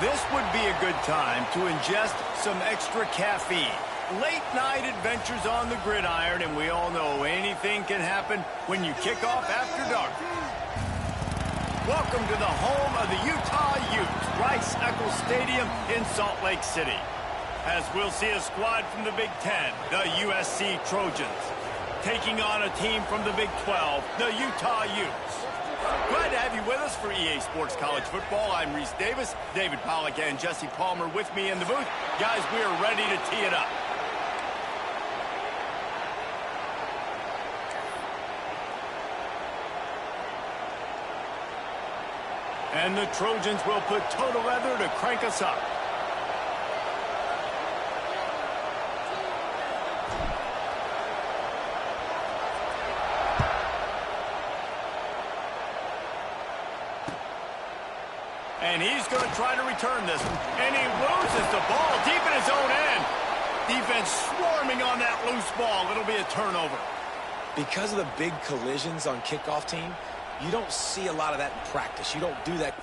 This would be a good time to ingest some extra caffeine. Late night adventures on the gridiron, and we all know anything can happen when you kick off after dark. Welcome to the home of the Utah Utes, Rice-Eccles Stadium in Salt Lake City. As we'll see a squad from the Big Ten, the USC Trojans, taking on a team from the Big 12, the Utah Utes. Glad to have you with us for EA Sports College Football. I'm Reese Davis, David Pollack, and Jesse Palmer with me in the booth. Guys, we are ready to tee it up. And the Trojans will put total leather to crank us up. And he's going to try to return this one. And he loses the ball deep in his own end. Defense swarming on that loose ball. It'll be a turnover. Because of the big collisions on kickoff team, you don't see a lot of that in practice. You don't do that.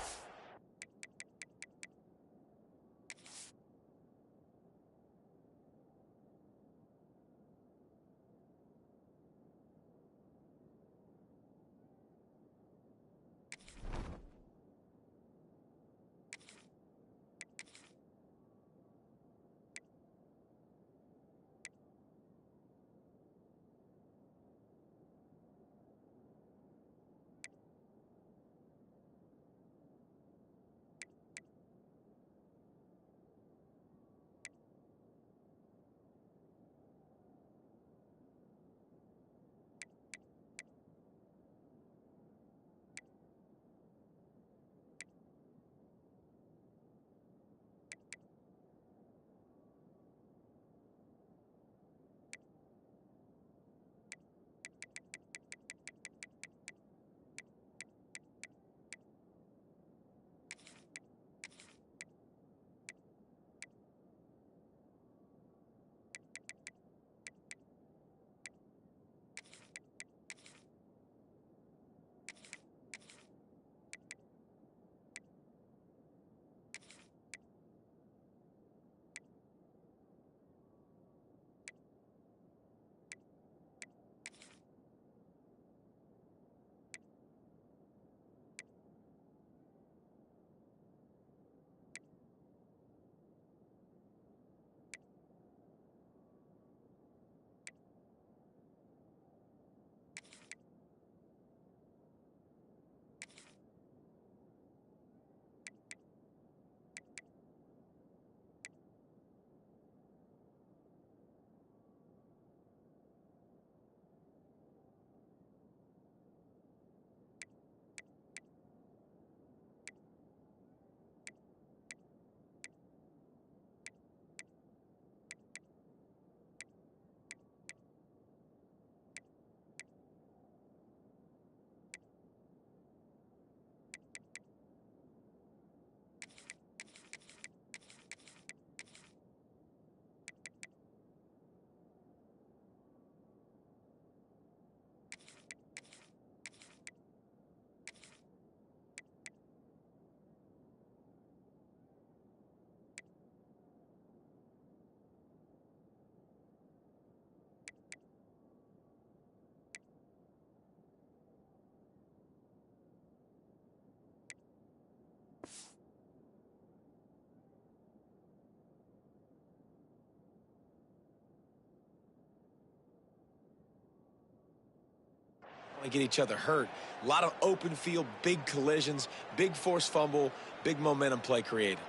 Get each other hurt. A lot of open field, big collisions, big forced fumble, big momentum play created.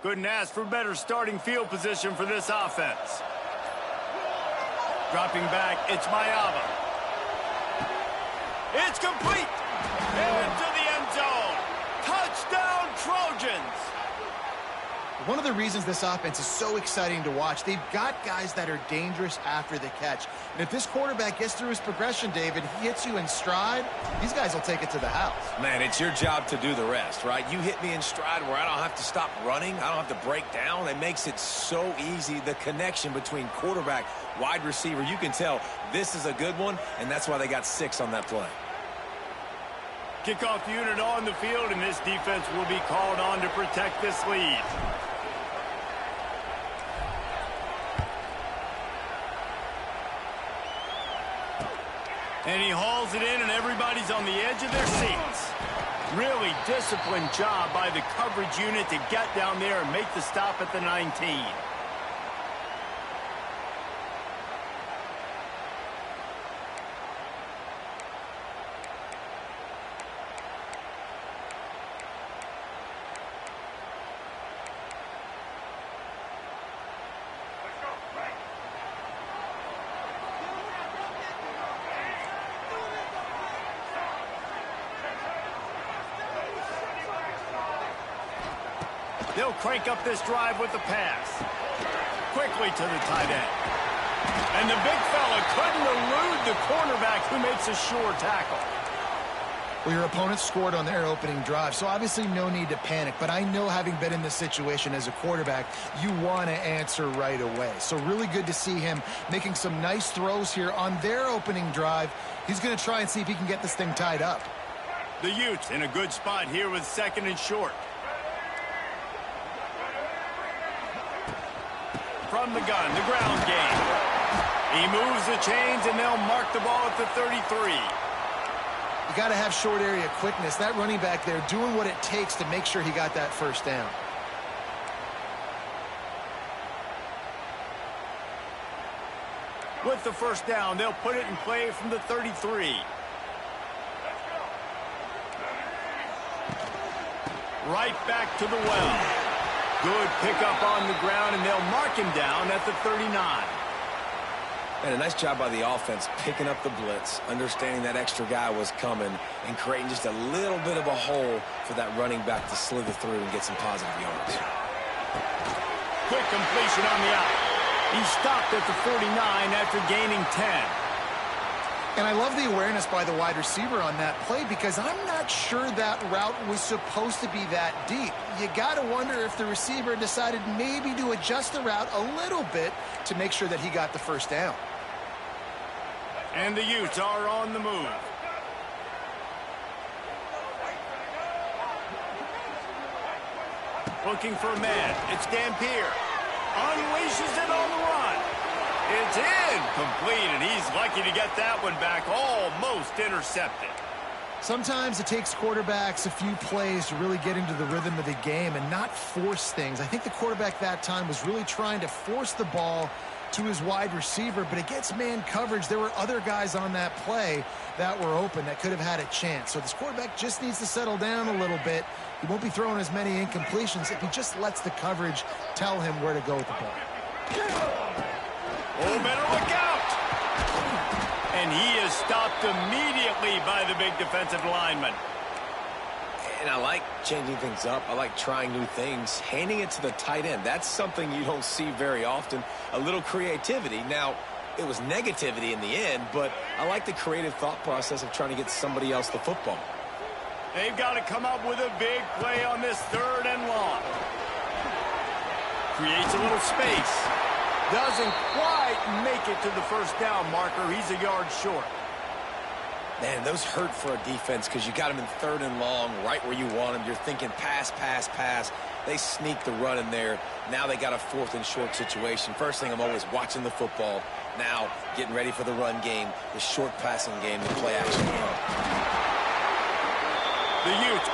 Couldn't ask for better starting field position for this offense. Dropping back, it's Mayava. It's complete! Into the end zone. Touchdown, Trojans! One of the reasons this offense is so exciting to watch, they've got guys that are dangerous after the catch. And if this quarterback gets through his progression, David, he hits you in stride, these guys will take it to the house. Man, it's your job to do the rest, right? You hit me in stride where I don't have to stop running. I don't have to break down. It makes it so easy. The connection between quarterback, wide receiver, you can tell this is a good one, and that's why they got 6 on that play. Kickoff unit on the field, and this defense will be called on to protect this lead. And he hauls it in, and everybody's on the edge of their seats. Really disciplined job by the coverage unit to get down there and make the stop at the 19. They'll crank up this drive with the pass. Quickly to the tight end. And the big fella couldn't elude the cornerback who makes a sure tackle. Well, your opponent scored on their opening drive, so obviously no need to panic. But I know, having been in this situation as a quarterback, you want to answer right away. So really good to see him making some nice throws here on their opening drive. He's going to try and see if he can get this thing tied up. The Utes in a good spot here with 2nd and short. From the gun, the ground game. He moves the chains, and they'll mark the ball at the 33. You got to have short area quickness. That running back there doing what it takes to make sure he got that first down. With the first down, they'll put it in play from the 33. Right back to the well. Good pickup on the ground, and they'll mark him down at the 39. And a nice job by the offense picking up the blitz, understanding that extra guy was coming, and creating just a little bit of a hole for that running back to slither through and get some positive yards. Quick completion on the out. He stopped at the 49 after gaining 10. And I love the awareness by the wide receiver on that play, because I'm not sure that route was supposed to be that deep. You got to wonder if the receiver decided maybe to adjust the route a little bit to make sure that he got the first down. And the Utes are on the move. Looking for a man. It's Dampier. Unleashes it on the run. It's incomplete, and he's lucky to get that one back, almost intercepted. Sometimes it takes quarterbacks a few plays to really get into the rhythm of the game and not force things. I think the quarterback that time was really trying to force the ball to his wide receiver, but against man coverage, there were other guys on that play that were open that could have had a chance. So this quarterback just needs to settle down a little bit. He won't be throwing as many incompletions if he just lets the coverage tell him where to go with the ball. Oh, better look out! And he is stopped immediately by the big defensive lineman. And I like changing things up. I like trying new things. Handing it to the tight end, that's something you don't see very often. A little creativity. Now, it was negativity in the end, but I like the creative thought process of trying to get somebody else the football. They've got to come up with a big play on this 3rd and long. Creates a little space. Doesn't quite make it to the first down marker. He's a yard short. Man, those hurt for a defense because you got him in 3rd and long, right where you want him. You're thinking pass, pass, pass. They sneak the run in there. Now they got a 4th and short situation. First thing, I'm always watching the football. Now getting ready for the run game, the short passing game, the play action. The Utes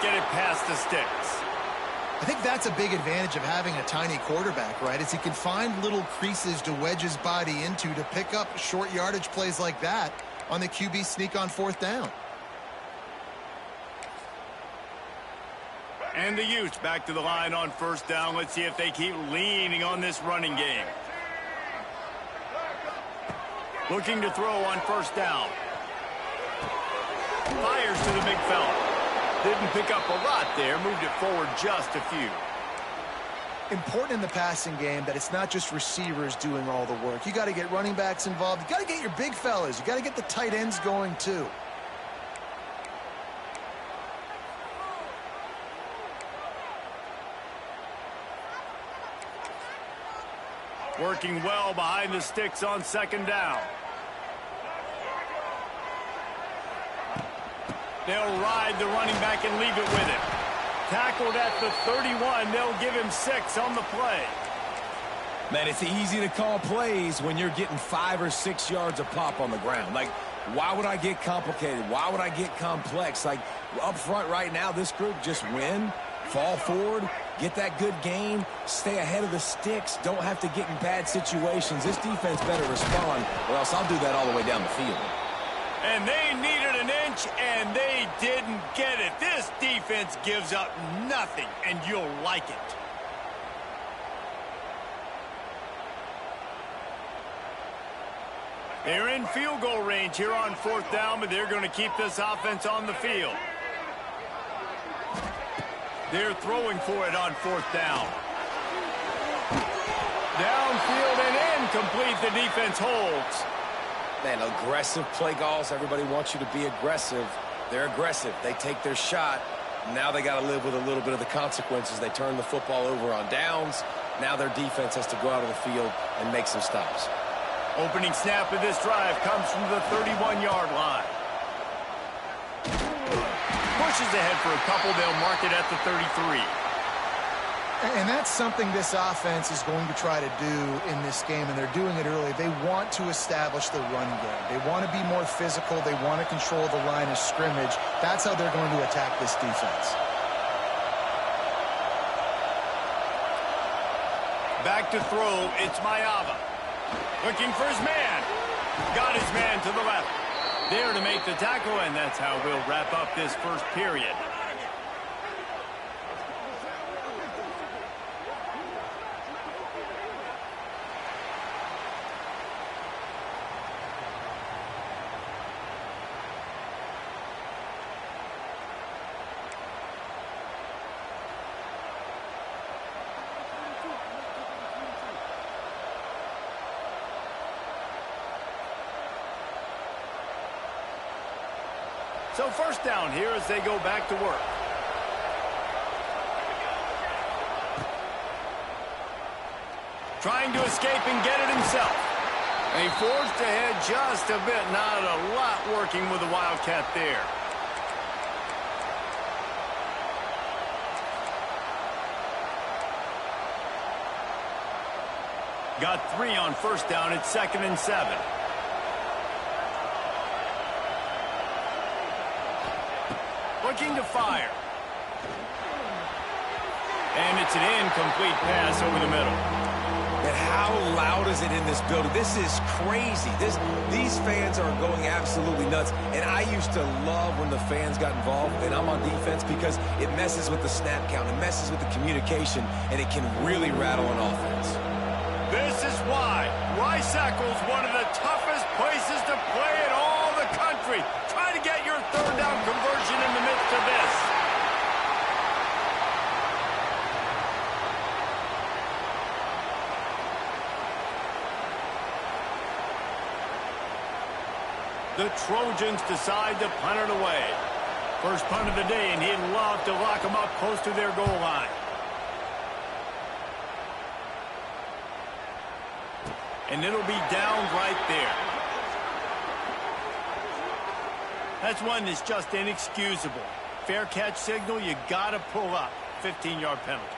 get it past the sticks. I think that's a big advantage of having a tiny quarterback, right? Is he can find little creases to wedge his body into to pick up short yardage plays like that on the QB sneak on 4th down. And the Utes back to the line on 1st down. Let's see if they keep leaning on this running game. Looking to throw on 1st down. Fires to the big fella. Didn't pick up a lot there. Moved it forward just a few. important in the passing game that it's not just receivers doing all the work. You got to get running backs involved. You got to get your big fellas. You got to get the tight ends going too. Working well behind the sticks on second down. They'll ride the running back and leave it with him. Tackled at the 31. They'll give him 6 on the play. Man, it's easy to call plays when you're getting 5 or 6 yards of pop on the ground. Like, why would I get complicated? Why would I get complex? Like, up front right now, this group just win, fall forward, get that good gain, stay ahead of the sticks, don't have to get in bad situations. This defense better respond, or else I'll do that all the way down the field. And they needed an inch, and they didn't get it. This defense gives up nothing, and you'll like it. They're in field goal range here on 4th down, but they're going to keep this offense on the field. They're throwing for it on 4th down. Downfield and incomplete. The defense holds. Man, aggressive play calls. Everybody wants you to be aggressive. They're aggressive. They take their shot. Now they got to live with a little bit of the consequences. They turn the football over on downs. Now their defense has to go out of the field and make some stops. Opening snap of this drive comes from the 31-yard line. Pushes ahead for a couple. They'll mark it at the 33. And that's something this offense is going to try to do in this game, and they're doing it early. They want to establish the run game. They want to be more physical. They want to control the line of scrimmage. That's how they're going to attack this defense. Back to throw, it's Mayava. Looking for his man. Got his man to the left. There to make the tackle, and that's how we'll wrap up this first period. So first down here as they go back to work. Trying to escape and get it himself. And he forged ahead just a bit. Not a lot working with the Wildcat there. Got 3 on first down. It's 2nd and 7. Looking to fire. And it's an incomplete pass over the middle. And how loud is it in this building? This is crazy. These fans are going absolutely nuts. And I used to love when the fans got involved, and I'm on defense, because it messes with the snap count. It messes with the communication, and it can really rattle an offense. This is why Rice-Eccles, one of the toughest places to play in all the country. Try to get your 3rd down conversion in the midst of this. The Trojans decide to punt it away. First punt of the day, and he'd love to lock them up close to their goal line. And it'll be down right there. That's one that's just inexcusable. Fair catch signal, you got to pull up. 15-yard penalty.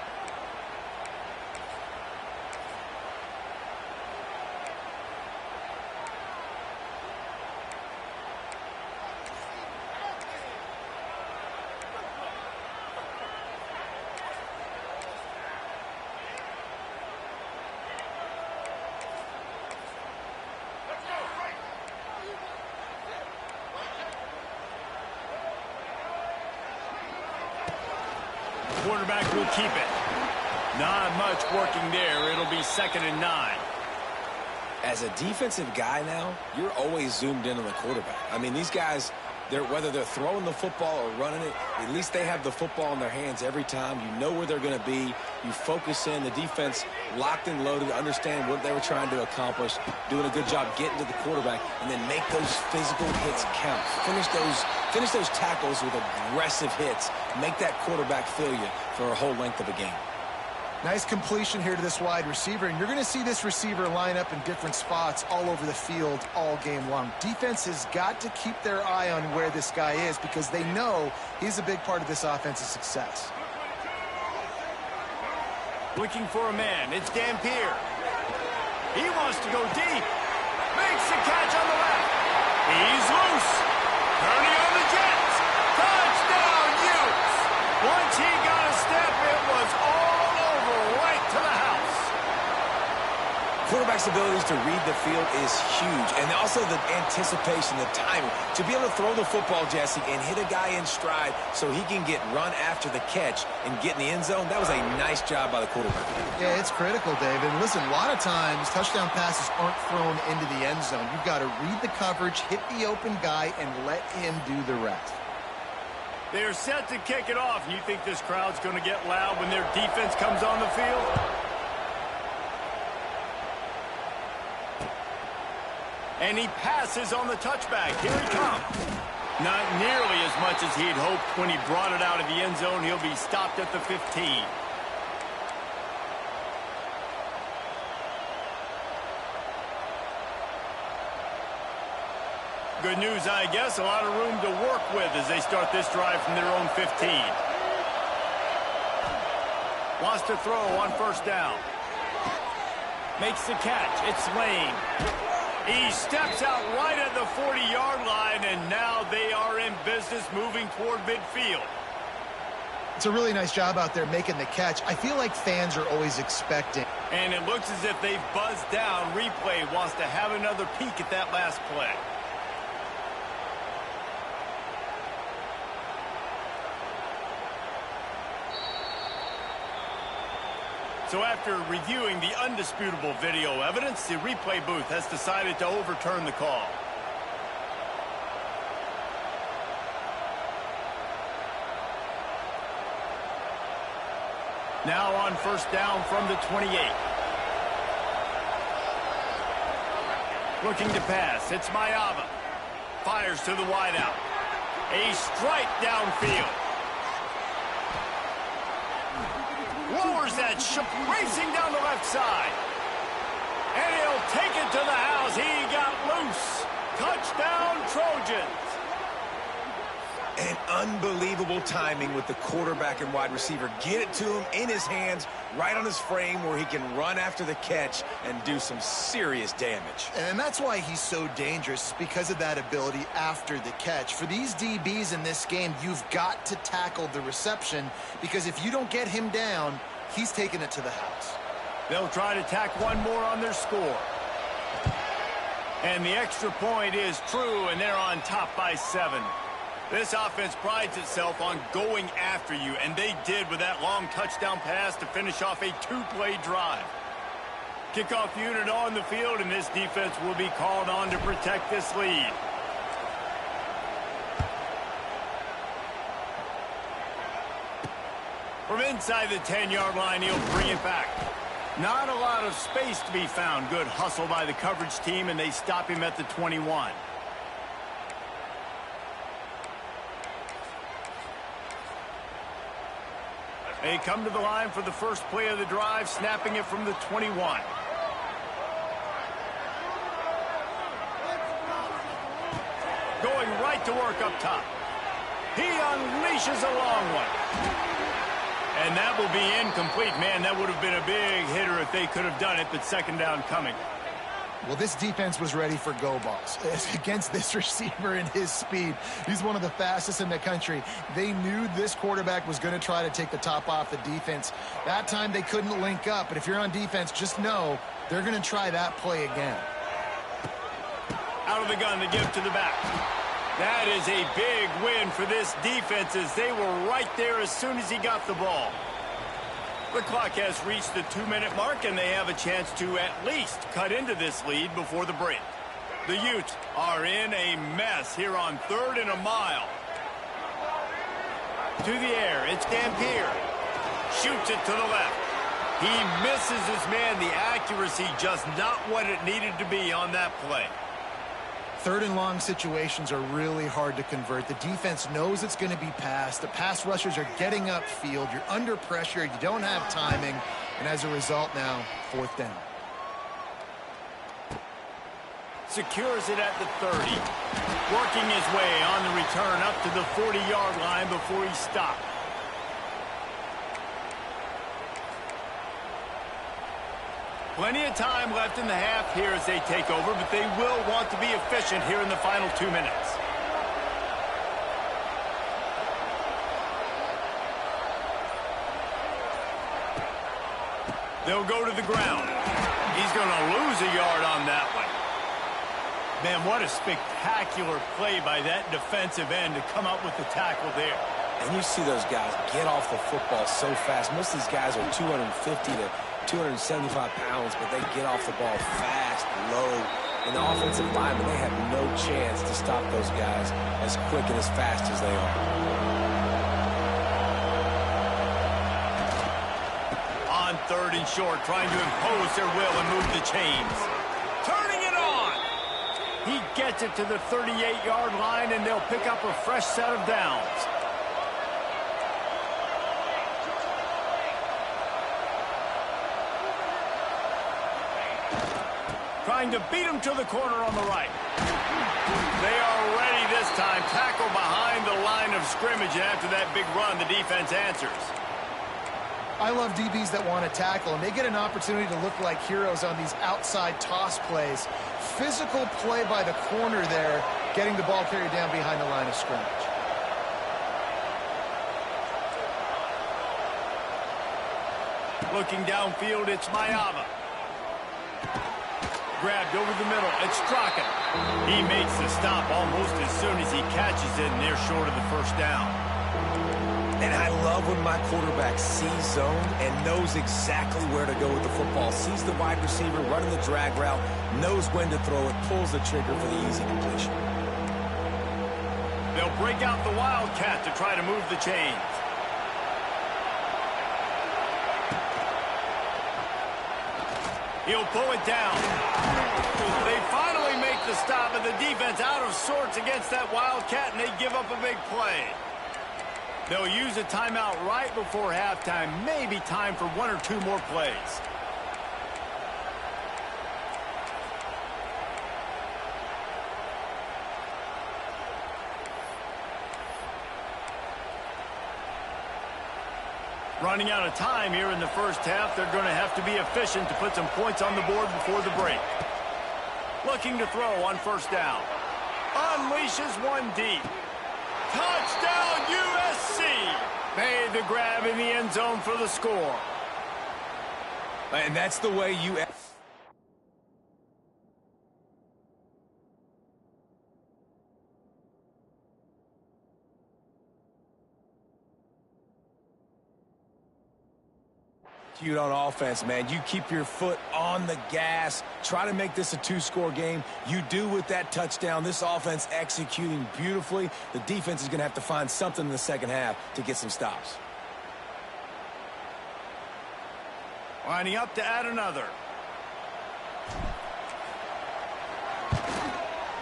Quarterback will keep it. Not much working there. It'll be 2nd and 9. As a defensive guy now, you're always zoomed in on the quarterback. I mean, these guys, Whether they're throwing the football or running it, at least they have the football in their hands every time. You know where they're going to be. You focus in. The defense locked and loaded, understand what they were trying to accomplish, doing a good job getting to the quarterback, and then make those physical hits count. Finish those tackles with aggressive hits. Make that quarterback feel you for a whole length of a game. Nice completion here to this wide receiver, and you're going to see this receiver line up in different spots all over the field all game long. Defense has got to keep their eye on where this guy is because they know he's a big part of this offense's success. Looking for a man. It's Dampier. He wants to go deep. Makes the catch on the left. He's loose. Turning on the Jets. Touchdown, Utes. Once he got a step, it was all right to the house. Quarterback's abilities to read the field is huge, and also the anticipation, the timing. To be able to throw the football, Jesse, and hit a guy in stride so he can get run after the catch and get in the end zone, that was a nice job by the quarterback. Yeah, it's critical, Dave. And listen, a lot of times touchdown passes aren't thrown into the end zone. You've got to read the coverage, hit the open guy, and let him do the rest. They're set to kick it off. You think this crowd's going to get loud when their defense comes on the field? And he passes on the touchback. Here he comes. Not nearly as much as he'd hoped when he brought it out of the end zone. He'll be stopped at the 15. Good news, I guess. A lot of room to work with as they start this drive from their own 15. Wants to throw on first down. Makes the catch. It's Lane. He steps out right at the 40-yard line, and now they are in business moving toward midfield. It's a really nice job out there making the catch. I feel like fans are always expecting. And it looks as if they've buzzed down. Replay wants to have another peek at that last play. So after reviewing the undisputable video evidence, the replay booth has decided to overturn the call. Now on first down from the 28. Looking to pass. It's Mayava. Fires to the wideout. A strike downfield. Lowers that ship, racing down the left side. And he'll take it to the house. He got loose. Touchdown, Trojans. And unbelievable timing with the quarterback and wide receiver. Get it to him in his hands, right on his frame where he can run after the catch and do some serious damage. And that's why he's so dangerous, because of that ability after the catch. For these DBs in this game, you've got to tackle the reception, because if you don't get him down, he's taking it to the house. They'll try to tack one more on their score. And the extra point is true, and they're on top by 7. This offense prides itself on going after you, and they did with that long touchdown pass to finish off a 2-play drive. Kickoff unit on the field, and this defense will be called on to protect this lead. From inside the 10-yard line, he'll bring it back. Not a lot of space to be found. Good hustle by the coverage team, and they stop him at the 21. They come to the line for the first play of the drive, snapping it from the 21. Going right to work up top. He unleashes a long one. And that will be incomplete. Man, that would have been a big hitter if they could have done it, but second down coming. Well, this defense was ready for go balls against this receiver and his speed. He's one of the fastest in the country. They knew this quarterback was going to try to take the top off the defense. That time they couldn't link up, but if you're on defense, just know they're going to try that play again. Out of the gun to give to the back. That is a big win for this defense, as they were right there as soon as he got the ball. The clock has reached the 2-minute mark, and they have a chance to at least cut into this lead before the break. The Utes are in a mess here on 3rd and a mile. To the air, it's Dampier. Shoots it to the left. He misses his man. The accuracy just not what it needed to be on that play. 3rd and long situations are really hard to convert. The defense knows it's going to be passed. The pass rushers are getting upfield. You're under pressure. You don't have timing. And as a result now, 4th down. Secures it at the 30. Working his way on the return up to the 40-yard line before he stopped. Plenty of time left in the half here as they take over, but they will want to be efficient here in the final 2 minutes. They'll go to the ground. He's going to lose a yard on that one. Man, what a spectacular play by that defensive end to come up with the tackle there. And you see those guys get off the football so fast. Most of these guys are 250 to 275 pounds, but they get off the ball fast, low. And the offensive linemen, they have no chance to stop those guys as quick and as fast as they are. On 3rd and short, trying to impose their will and move the chains. Turning it on. He gets it to the 38-yard line, and they'll pick up a fresh set of downs. Trying to beat him to the corner on the right. They are ready this time. Tackle behind the line of scrimmage, and after that big run, the defense answers. I love DBs that want to tackle, and they get an opportunity to look like heroes on these outside toss plays. Physical play by the corner there, getting the ball carried down behind the line of scrimmage. Looking downfield, it's Mayava. Grabbed over the middle. It's Straka. He makes the stop almost as soon as he catches it, and they're short of the 1st down. And I love when my quarterback sees zone and knows exactly where to go with the football. Sees the wide receiver running the drag route, knows when to throw it, pulls the trigger for the easy completion. They'll break out the Wildcat to try to move the chains. He'll pull it down. They finally make the stop, and the defense out of sorts against that Wildcat, and they give up a big play. They'll use a timeout right before halftime. Maybe time for 1 or 2 more plays. Running out of time here in the 1st half. They're going to have to be efficient to put some points on the board before the break. Looking to throw on 1st down. Unleashes one deep. Touchdown, USC! Made the grab in the end zone for the score. And that's the way you... on offense, man. You keep your foot on the gas. Try to make this a 2-score game. You do with that touchdown. This offense executing beautifully. The defense is going to have to find something in the 2nd half to get some stops. Lining up to add another.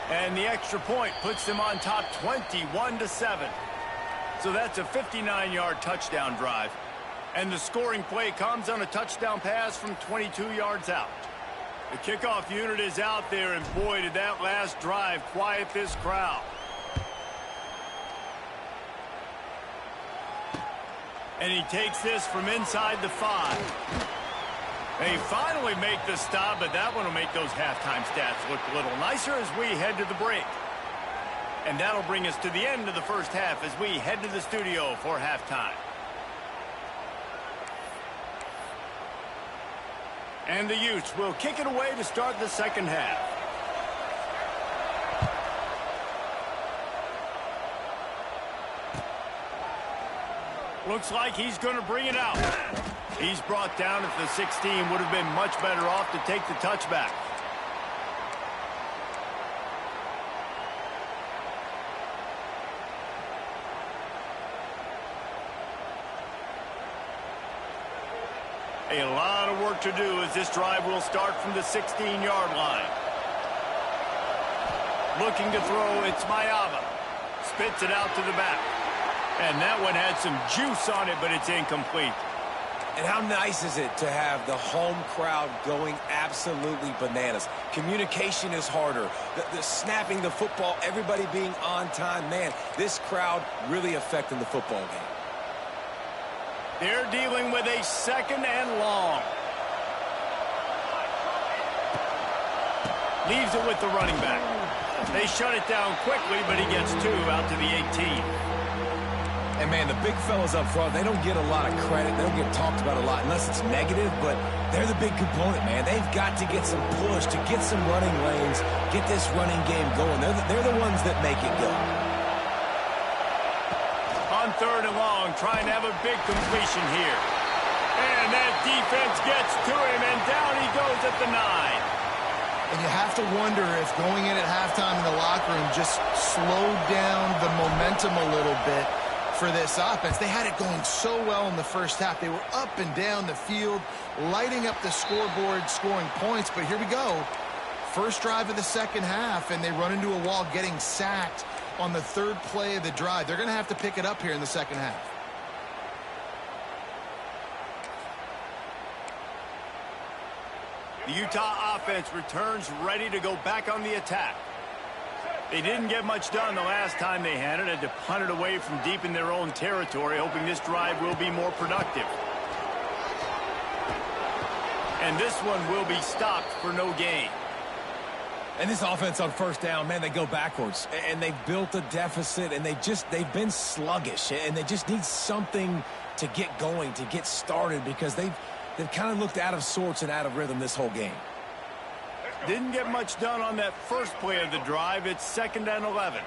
And the extra point puts them on top 21-7. So that's a 59-yard touchdown drive. And the scoring play comes on a touchdown pass from 22 yards out. The kickoff unit is out there, and boy, did that last drive quiet this crowd. And he takes this from inside the 5. They finally make the stop, but that one will make those halftime stats look a little nicer as we head to the break. And that'll bring us to the end of the 1st half as we head to the studio for halftime. And the Utes will kick it away to start the 2nd half. Looks like he's going to bring it out. He's brought down at the 16. Would have been much better off to take the touchback. A lot of work to do as this drive will start from the 16-yard line. Looking to throw, it's Mayava. Spits it out to the back. And that one had some juice on it, but it's incomplete. And how nice is it to have the home crowd going absolutely bananas? Communication is harder. The snapping the football, everybody being on time. Man, this crowd really affecting the football game. They're dealing with a 2nd and long. Leaves it with the running back. They shut it down quickly, but he gets 2 out to the 18. And, man, the big fellas up front, they don't get a lot of credit. They don't get talked about a lot unless it's negative, but they're the big component, man. They've got to get some push, to get some running lanes, get this running game going. They're the ones that make it go. On 3rd and long, trying to have a big completion here. And that defense gets to him, and down he goes at the 9. And you have to wonder if going in at halftime in the locker room just slowed down the momentum a little bit for this offense. They had it going so well in the first half. They were up and down the field, lighting up the scoreboard, scoring points. But here we go. First drive of the second half, and they run into a wall, getting sacked on the 3rd play of the drive. They're going to have to pick it up here in the second half. The Utah offense returns ready to go back on the attack. They didn't get much done the last time they had it. Had to punt it away from deep in their own territory, hoping this drive will be more productive. And this one will be stopped for no gain. And this offense on 1st down, man, they go backwards. And they've built a deficit, and they've been sluggish. And they just need something to get going, to get started, because they've kind of looked out of sorts and out of rhythm this whole game. Didn't get much done on that first play of the drive. It's 2nd and 11.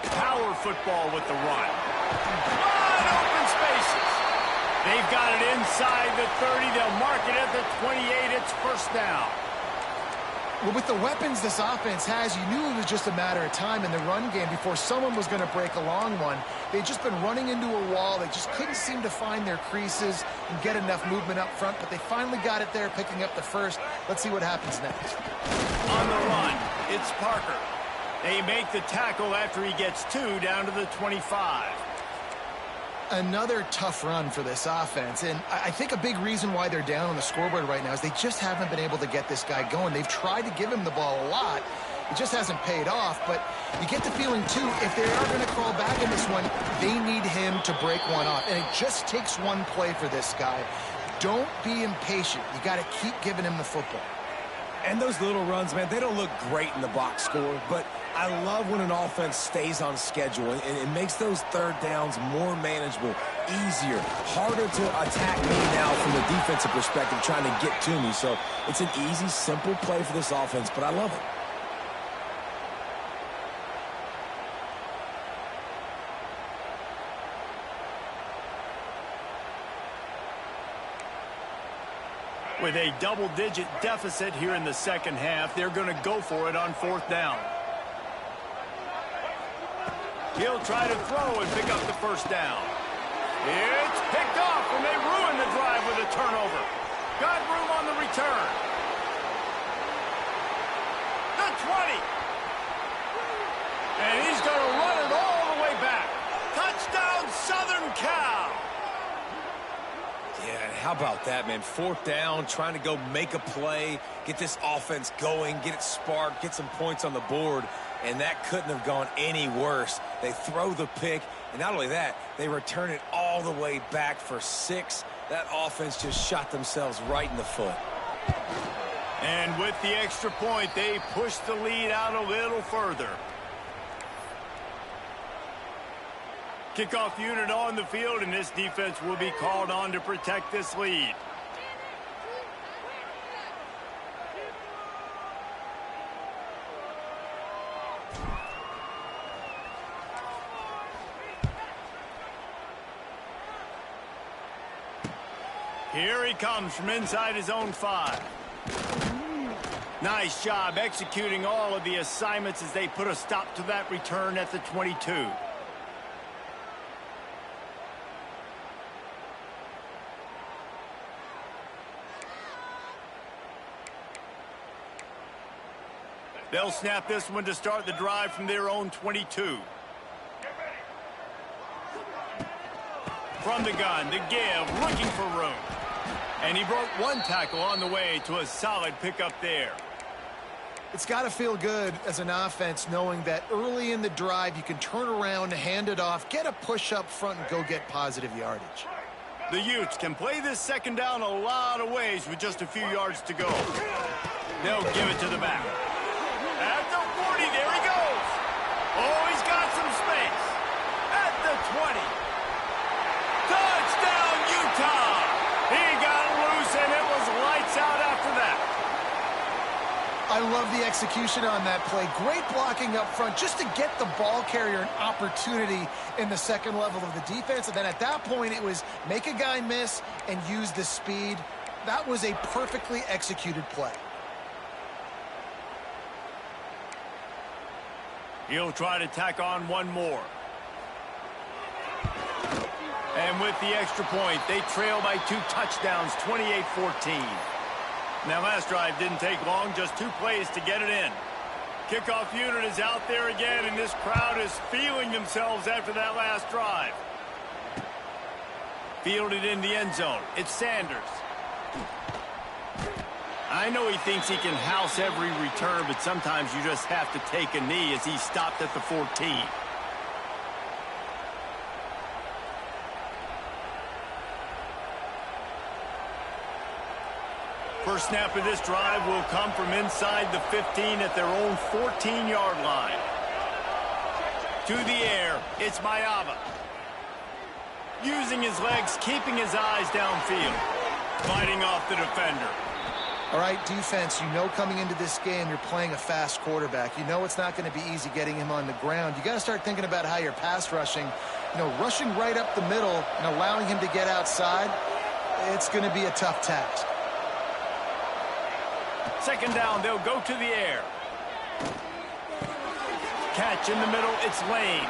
Power football with the run. Wide open spaces. They've got it inside the 30. They'll mark it at the 28. It's 1st down. Well, with the weapons this offense has, you knew it was just a matter of time in the run game before someone was going to break a long one. They'd just been running into a wall. They just couldn't seem to find their creases and get enough movement up front, but they finally got it there, picking up the first. Let's see what happens next. On the run, it's Parker. They make the tackle after he gets 2 down to the 25. Another tough run for this offense, and I think a big reason why they're down on the scoreboard right now is they just haven't been able to get this guy going. They've tried to give him the ball a lot. It just hasn't paid off, but you get the feeling, too, if they are going to crawl back in this one, they need him to break one off, and it just takes one play for this guy. Don't be impatient. You got to keep giving him the football. And those little runs, man, they don't look great in the box score, but I love when an offense stays on schedule, and it makes those 3rd downs more manageable, easier, harder to attack me now from the defensive perspective trying to get to me. So it's an easy, simple play for this offense, but I love it. With a double-digit deficit here in the second half, they're going to go for it on 4th down. He'll try to throw and pick up the 1st down. It's picked off, and they ruin the drive with a turnover. Got room on the return. The 20. And he's going to run it all the way back. Touchdown, Southern Cal. Yeah, and how about that, man? 4th down, trying to go make a play, get this offense going, get it sparked, get some points on the board, and that couldn't have gone any worse. They throw the pick, and not only that, they return it all the way back for 6. That offense just shot themselves right in the foot. And with the extra point, they push the lead out a little further. Kickoff unit on the field, and this defense will be called on to protect this lead. Here he comes from inside his own 5. Nice job executing all of the assignments as they put a stop to that return at the 22. They'll snap this one to start the drive from their own 22. From the gun, the give, looking for room. And he broke one tackle on the way to a solid pickup there. It's got to feel good as an offense knowing that early in the drive you can turn around, hand it off, get a push up front, and go get positive yardage. The Utes can play this second down a lot of ways with just a few yards to go. They'll give it to the back. At the 40, there he goes. Oh, he's got some space. At the 20. Touchdown, Utah. He got loose, and it was lights out after that. I love the execution on that play. Great blocking up front just to get the ball carrier an opportunity in the second level of the defense. And then at that point, it was make a guy miss and use the speed. That was a perfectly executed play. He'll try to tack on one more. And with the extra point, they trail by 2 touchdowns, 28-14. Now, last drive didn't take long, just 2 plays to get it in. Kickoff unit is out there again, and this crowd is feeling themselves after that last drive. Fielded in the end zone. It's Sanders. I know he thinks he can house every return, but sometimes you just have to take a knee as he stopped at the 14. First snap of this drive will come from inside the 15 at their own 14-yard line. To the air, it's Mayava. Using his legs, keeping his eyes downfield. Fighting off the defender. All right, defense, you know coming into this game you're playing a fast quarterback. You know it's not going to be easy getting him on the ground. You got to start thinking about how you're pass rushing. You know, rushing right up the middle and allowing him to get outside, it's going to be a tough task. Second down, they'll go to the air. Catch in the middle, it's Lane.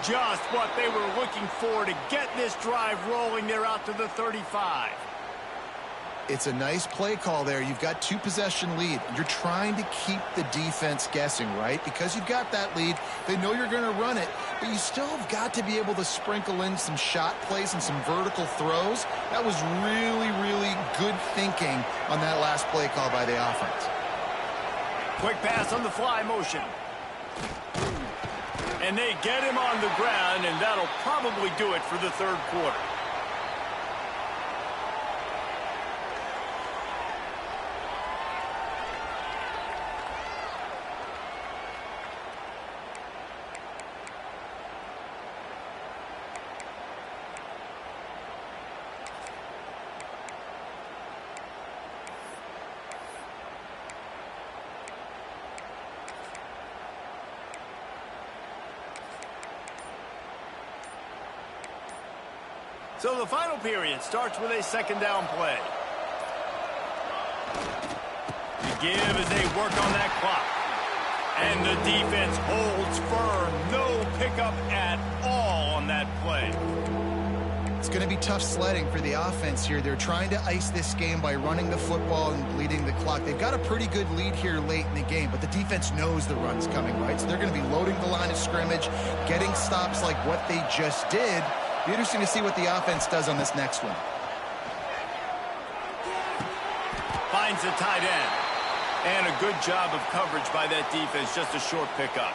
Just what they were looking for to get this drive rolling. They're out to the 35. It's a nice play call there. You've got 2-possession lead. You're trying to keep the defense guessing, right? Because you've got that lead, they know you're going to run it, but you still have got to be able to sprinkle in some shot plays and some vertical throws. That was really, really good thinking on that last play call by the offense. Quick pass on the fly motion. And they get him on the ground, and that'll probably do it for the third quarter. So the final period starts with a second down play. The give as they work on that clock. And the defense holds firm. No pickup at all on that play. It's going to be tough sledding for the offense here. They're trying to ice this game by running the football and bleeding the clock. They've got a pretty good lead here late in the game, but the defense knows the run's coming, right? So they're going to be loading the line of scrimmage, getting stops like what they just did. Be interesting to see what the offense does on this next one. Finds the tight end. And a good job of coverage by that defense. Just a short pickup.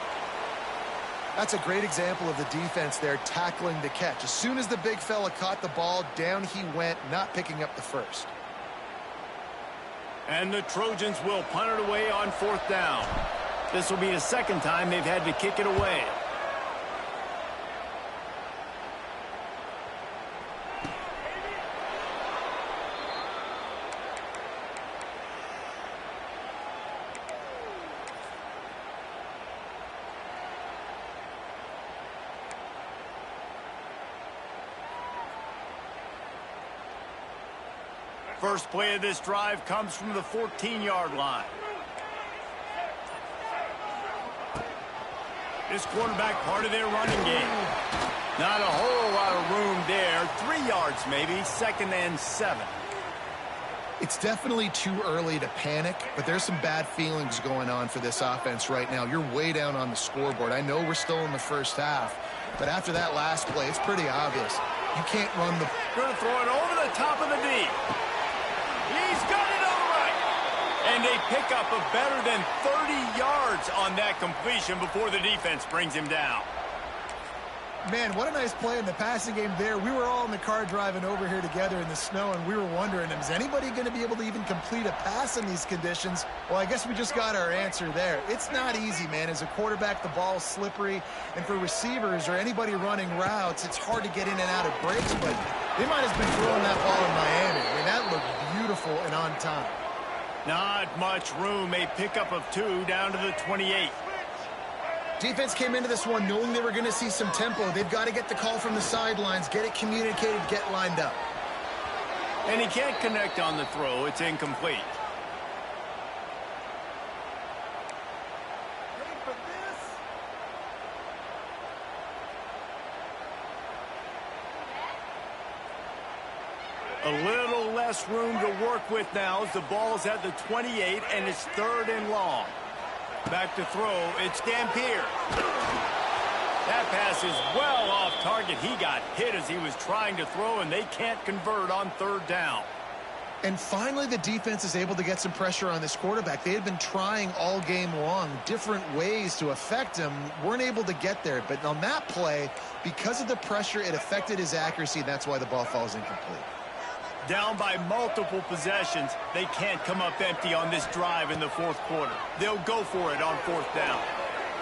That's a great example of the defense there tackling the catch. As soon as the big fella caught the ball, down he went, not picking up the first. And the Trojans will punt it away on fourth down. This will be the second time they've had to kick it away. First play of this drive comes from the 14-yard line. This quarterback part of their running game. Not a whole lot of room there. 3 yards maybe, 2nd and 7. It's definitely too early to panic, but there's some bad feelings going on for this offense right now. You're way down on the scoreboard. I know we're still in the first half, but after that last play, it's pretty obvious. You can't run the... Going to throw it over the top of the D. He's got it on the right. And they pick up a better than 30 yards on that completion before the defense brings him down. Man, what a nice play in the passing game there. We were all in the car driving over here together in the snow, and we were wondering, is anybody going to be able to even complete a pass in these conditions? Well, I guess we just got our answer there. It's not easy, man. As a quarterback, the ball's slippery, and for receivers or anybody running routes, it's hard to get in and out of breaks, but they might have been throwing that ball in Miami. I mean, that looked beautiful and on time. Not much room. A pickup of 2 down to the 28. Defense came into this one knowing they were going to see some tempo. They've got to get the call from the sidelines, get it communicated, get lined up. And he can't connect on the throw. It's incomplete. Ready for this? A little less room to work with now as the ball's at the 28 and it's 3rd and long. Back to throw, it's Dampier. That pass is well off target. He got hit as he was trying to throw, and they can't convert on 3rd down. And finally, the defense is able to get some pressure on this quarterback. They had been trying all game long, different ways to affect him, weren't able to get there. But on that play, because of the pressure, it affected his accuracy, and that's why the ball falls incomplete. Down by multiple possessions, they can't come up empty on this drive in the 4th quarter. They'll go for it on 4th down.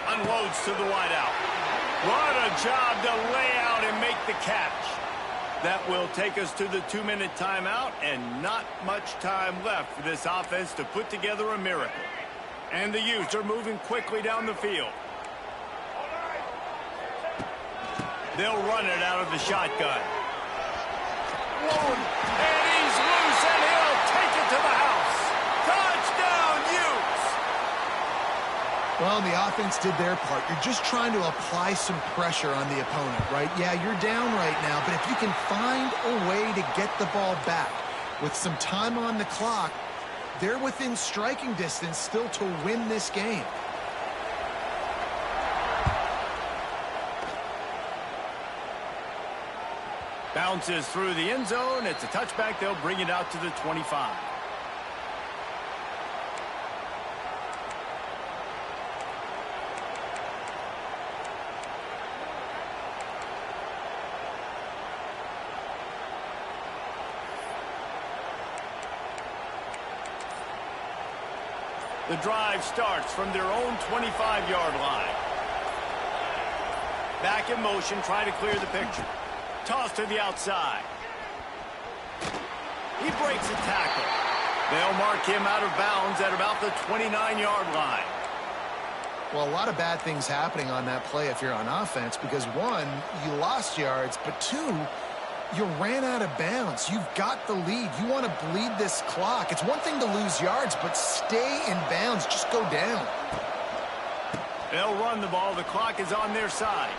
Unloads to the wideout. What a job to lay out and make the catch. That will take us to the 2-minute timeout, and not much time left for this offense to put together a miracle. And the Utes are moving quickly down the field. They'll run it out of the shotgun. And he's loose, and he'll take it to the house. Touchdown, Utes! Well, the offense did their part. You're just trying to apply some pressure on the opponent, right? Yeah, you're down right now, but if you can find a way to get the ball back with some time on the clock, they're within striking distance still to win this game. Bounces through the end zone. It's a touchback. They'll bring it out to the 25. The drive starts from their own 25-yard line. Back in motion, try to clear the picture. Toss to the outside. He breaks a tackle. They'll mark him out of bounds at about the 29-yard line. Well, a lot of bad things happening on that play if you're on offense because, one, you lost yards, but two, you ran out of bounds. You've got the lead. You want to bleed this clock. It's one thing to lose yards, but stay in bounds. Just go down. They'll run the ball. The clock is on their side.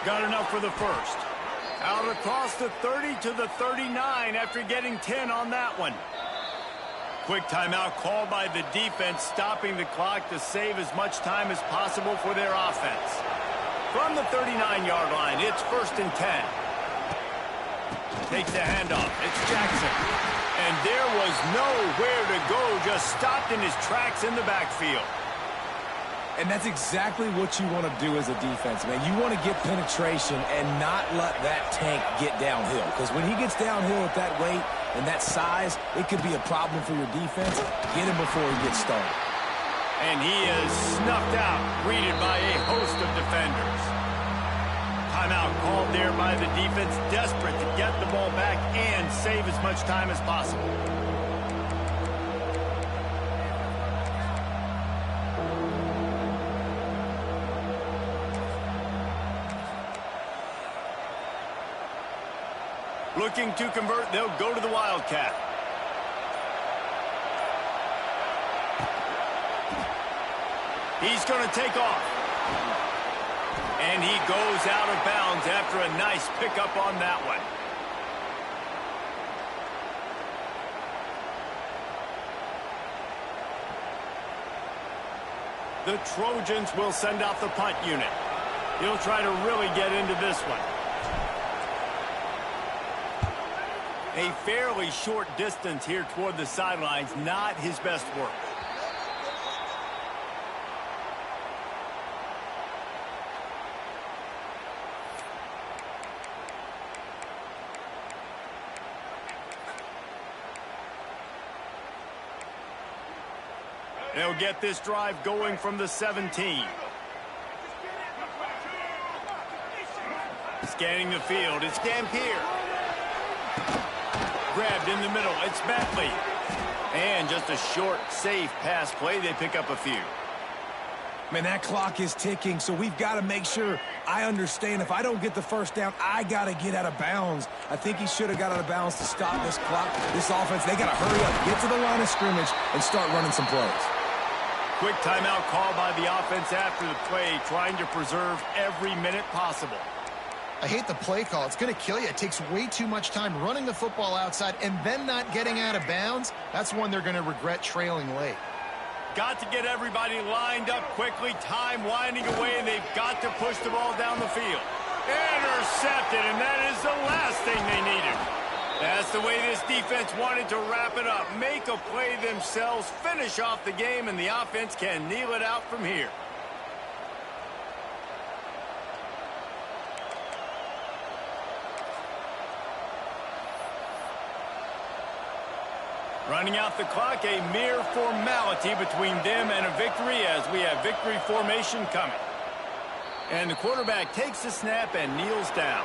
Got enough for the first. Out across the 30 to the 39 after getting 10 on that one. Quick timeout called by the defense, stopping the clock to save as much time as possible for their offense. From the 39-yard line, it's 1st and 10. Takes the handoff. It's Jackson. And there was nowhere to go, just stopped in his tracks in the backfield. And that's exactly what you want to do as a defense, man. You want to get penetration and not let that tank get downhill. Because when he gets downhill at that weight and that size, it could be a problem for your defense. Get him before he gets started. And he is snuffed out, greeted by a host of defenders. Timeout called there by the defense, desperate to get the ball back and save as much time as possible. Looking to convert, they'll go to the Wildcat. He's going to take off. And he goes out of bounds after a nice pickup on that one. The Trojans will send out the punt unit. He'll try to really get into this one. A fairly short distance here toward the sidelines, not his best work. They'll get this drive going from the 17. Scanning the field, it's Dampier. Grabbed in the middle, it's Bentley. And just a short, safe pass play, they pick up a few. Man, that clock is ticking, so we've got to make sure I understand if I don't get the first down, I got to get out of bounds. I think he should have got out of bounds to stop this clock. This offense, they got to hurry up, get to the line of scrimmage, and start running some plays. Quick timeout call by the offense after the play, trying to preserve every minute possible. I hate the play call. It's going to kill you. It takes way too much time running the football outside and then not getting out of bounds. That's one they're going to regret trailing late. Got to get everybody lined up quickly. Time winding away, and they've got to push the ball down the field. Intercepted, and that is the last thing they needed. That's the way this defense wanted to wrap it up. Make a play themselves, finish off the game, and the offense can kneel it out from here. Running out the clock, a mere formality between them and a victory as we have victory formation coming. And the quarterback takes the snap and kneels down.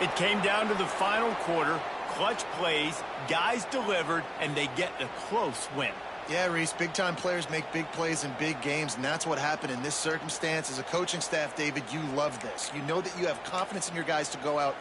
It came down to the final quarter. Clutch plays, guys delivered, and they get a close win. Yeah, Reese, big-time players make big plays in big games, and that's what happened in this circumstance. As a coaching staff, David, you love this. You know that you have confidence in your guys to go out